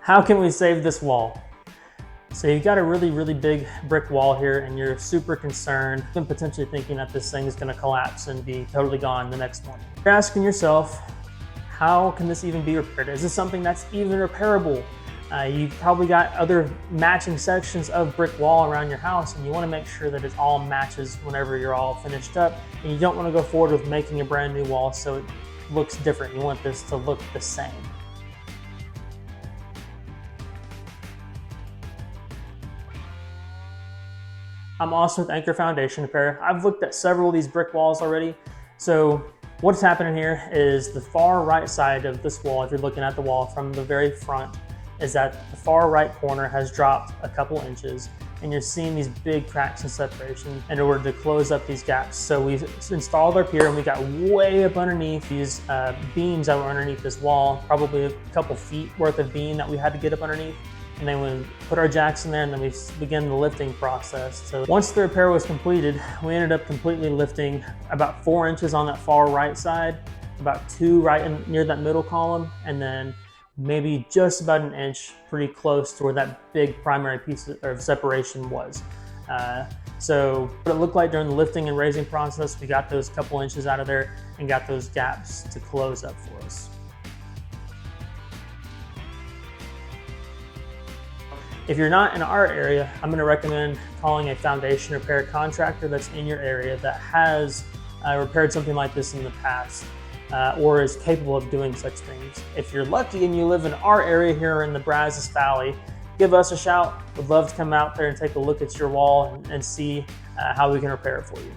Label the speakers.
Speaker 1: How can we save this wall? So you've got a really big brick wall here and you're super concerned and potentially thinking that this thing is gonna collapse and be totally gone the next morning. You're asking yourself, how can this even be repaired? Is this something that's even repairable? You've probably got other matching sections of brick wall around your house and you wanna make sure that it all matches whenever you're all finished up. And you don't wanna go forward with making a brand new wall so it looks different. You want this to look the same. I'm also with Anchor Foundation Repair. I've looked at several of these brick walls already. So what's happening here is the far right side of this wall, if you're looking at the wall from the very front, is that the far right corner has dropped a couple inches and you're seeing these big cracks and separation in order to close up these gaps. So we've installed our pier and we got way up underneath these beams that were underneath this wall, probably a couple feet worth of beam that we had to get up underneath. And then we put our jacks in there and then we began the lifting process. So once the repair was completed, we ended up completely lifting about 4 inches on that far right side, about 2 right near that middle column, and then maybe just about an inch pretty close to where that big primary piece of separation was. So what it looked like during the lifting and raising process, we got those couple inches out of there and got those gaps to close up for us. If you're not in our area, I'm going to recommend calling a foundation repair contractor that's in your area that has repaired something like this in the past or is capable of doing such things. If you're lucky and you live in our area here in the Brazos Valley, give us a shout. We'd love to come out there and take a look at your wall and see how we can repair it for you.